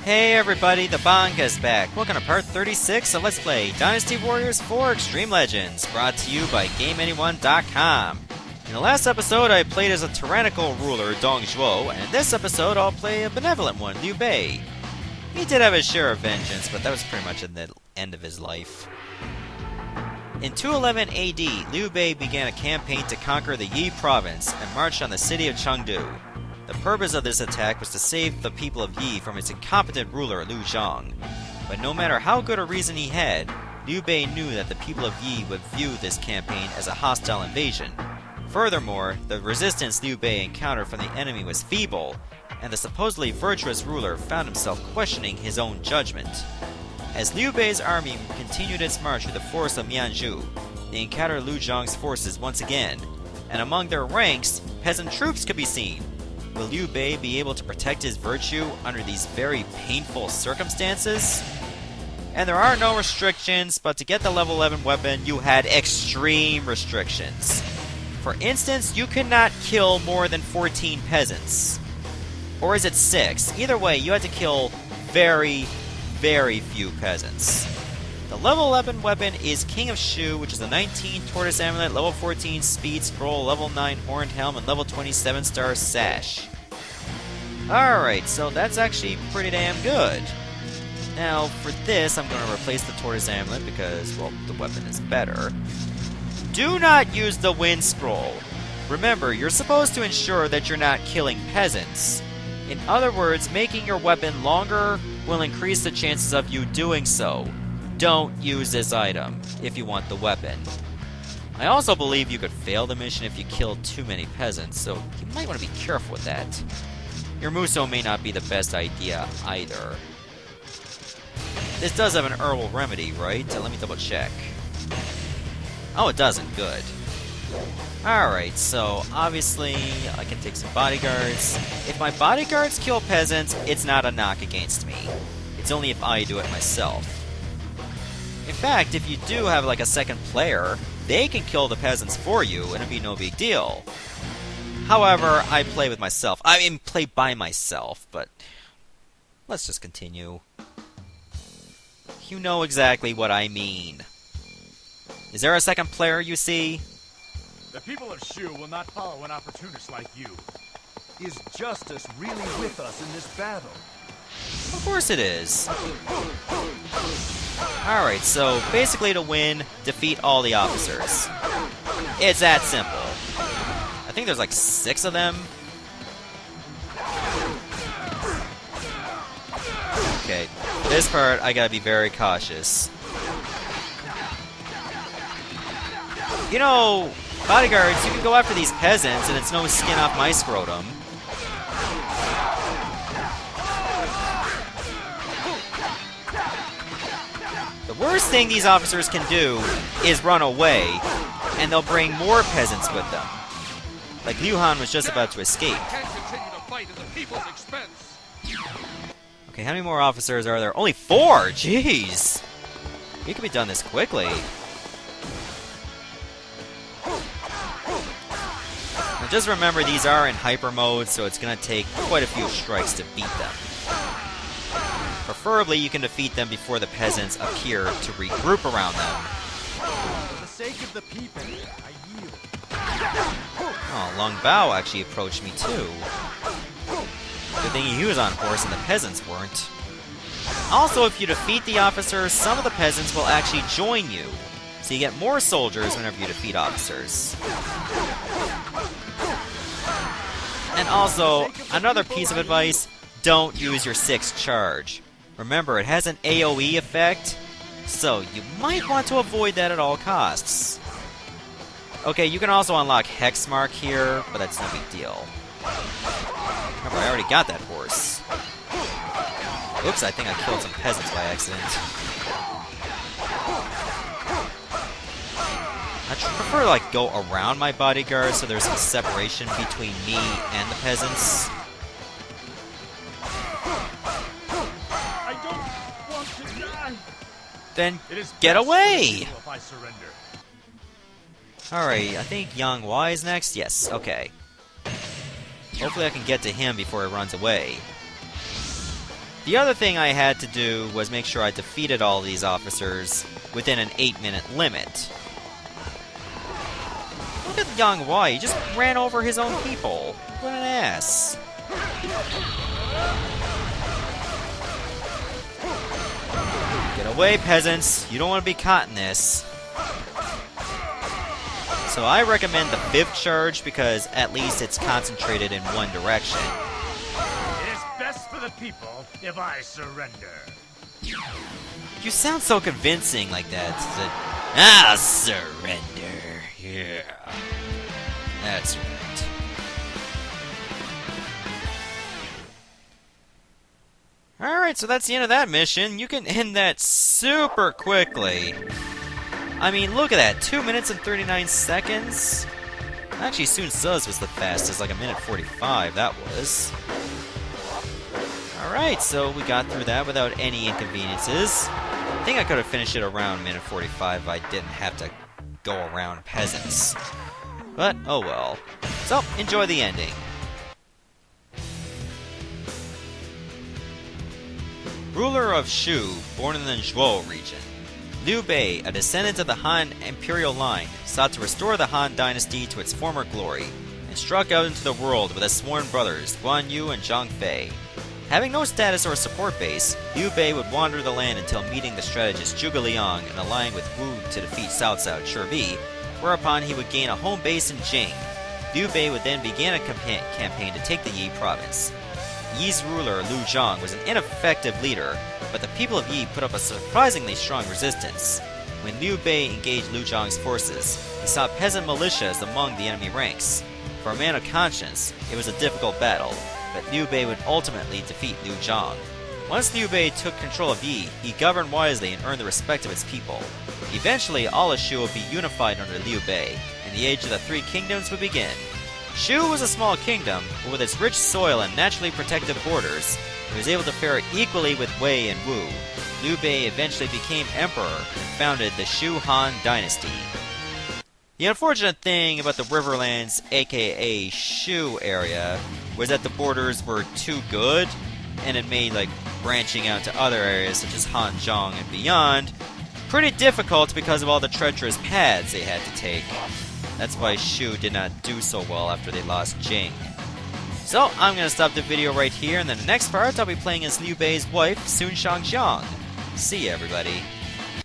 Hey everybody, the Banga's back. Welcome to part 36 of Let's Play Dynasty Warriors 4 Extreme Legends, brought to you by GameAnyone.com. In the last episode, I played as a tyrannical ruler, Dong Zhuo, and in this episode, I'll play a benevolent one, Liu Bei. He did have his share of vengeance, but that was pretty much at the end of his life. In 211 AD, Liu Bei began a campaign to conquer the Yi province and marched on the city of Chengdu. The purpose of this attack was to save the people of Yi from its incompetent ruler, Liu Zhang. But no matter how good a reason he had, Liu Bei knew that the people of Yi would view this campaign as a hostile invasion. Furthermore, the resistance Liu Bei encountered from the enemy was feeble, and the supposedly virtuous ruler found himself questioning his own judgment. As Liu Bei's army continued its march through the forest of Mianzhu, they encountered Liu Zhang's forces once again, and among their ranks, peasant troops could be seen. Will Liu Bei be able to protect his virtue under these very painful circumstances? And there are no restrictions, but to get the level 11 weapon, you had extreme restrictions. For instance, you could not kill more than 14 peasants. Or is it 6? Either way, you had to kill very few peasants. The level 11 weapon is King of Shu, which is a 19 Tortoise Amulet, level 14 Speed Scroll, level 9 Horned Helm, and level 27 Star Sash. Alright, so that's actually pretty damn good. Now, for this, I'm going to replace the Tortoise Amulet because, well, the weapon is better. Do not use the Wind Scroll. Remember, you're supposed to ensure that you're not killing peasants. In other words, making your weapon longer will increase the chances of you doing so. Don't use this item if you want the weapon. I also believe you could fail the mission if you kill too many peasants, so you might want to be careful with that. Your Muso may not be the best idea either. This does have an herbal remedy, right? Let me double check. Oh, it doesn't. Good. Alright, so obviously I can take some bodyguards. If my bodyguards kill peasants, it's not a knock against me. It's only if I do it myself. In fact, if you do have like a second player, they can kill the peasants for you and it'd be no big deal. However, I play with myself. I mean, play by myself, but let's just continue. You know exactly what I mean. Is there a second player you see? The people of Shu will not follow an opportunist like you. Is justice really with us in this battle? Of course it is. Alright, so basically to win, defeat all the officers. It's that simple. I think there's like 6 of them. Okay, this part I gotta be very cautious. You know, bodyguards, you can go after these peasants and it's no skin off my scrotum. The worst thing these officers can do is run away, and they'll bring more peasants with them. Like Liu Han was just about to escape. Okay, how many more officers are there? Only 4! Jeez! We could be done this quickly. Now just remember, these are in hyper mode, so it's going to take quite a few strikes to beat them. Preferably, you can defeat them before the peasants appear to regroup around them. For the sake of the people, I yield. Oh, Long Bao actually approached me too. Good thing he was on horse and the peasants weren't. Also, if you defeat the officers, some of the peasants will actually join you. So you get more soldiers whenever you defeat officers. And also, another piece of advice, don't use your 6th charge. Remember, it has an AoE effect, so you might want to avoid that at all costs. Okay, you can also unlock Hexmark here, but that's no big deal. Remember, I already got that horse. Oops, I think I killed some peasants by accident. I prefer to like go around my bodyguards so there's some separation between me and the peasants. I don't want to die. Then get away! If I surrender. Alright, I think Yang Wai is next. Yes, okay. Hopefully I can get to him before he runs away. The other thing I had to do was make sure I defeated all these officers within an 8-minute limit. Look at Yang Wei, he just ran over his own people. What an ass. Get away, peasants. You don't want to be caught in this. So I recommend the 5th charge because at least it's concentrated in one direction. It is best for the people if I surrender. You sound so convincing like that. I'll surrender. Yeah. That's right. Alright, so that's the end of that mission. You can end that super quickly. I mean, look at that. 2 minutes and 39 seconds. Actually, Sun Tzu's was the fastest, like 1:45, that was. Alright, so we got through that without any inconveniences. I think I could have finished it around 1:45 if I didn't have to go around peasants. But, oh well. So, enjoy the ending. Ruler of Shu, born in the Zhuo region, Liu Bei, a descendant of the Han imperial line, sought to restore the Han dynasty to its former glory, and struck out into the world with his sworn brothers, Guan Yu and Zhang Fei. Having no status or support base, Liu Bei would wander the land until meeting the strategist Zhuge Liang and allying with Wu to defeat Cao Cao Shi, whereupon he would gain a home base in Jing. Liu Bei would then begin a campaign to take the Yi province. Yi's ruler, Liu Zhang, was an ineffective leader, but the people of Yi put up a surprisingly strong resistance. When Liu Bei engaged Liu Zhang's forces, he saw peasant militias among the enemy ranks. For a man of conscience, it was a difficult battle, but Liu Bei would ultimately defeat Liu Zhang. Once Liu Bei took control of Yi, he governed wisely and earned the respect of its people. Eventually, all of Shu would be unified under Liu Bei, and the Age of the Three Kingdoms would begin. Shu was a small kingdom, but with its rich soil and naturally protected borders, it was able to fare equally with Wei and Wu. Liu Bei eventually became emperor and founded the Shu Han Dynasty. The unfortunate thing about the Riverlands, aka Shu area, was that the borders were too good, and it made branching out to other areas such as Hanzhong and beyond pretty difficult because of all the treacherous paths they had to take. That's why Shu did not do so well after they lost Jing. So, I'm going to stop the video right here, and in the next part I'll be playing as Liu Bei's wife, Sun Shangxiang. See ya, everybody.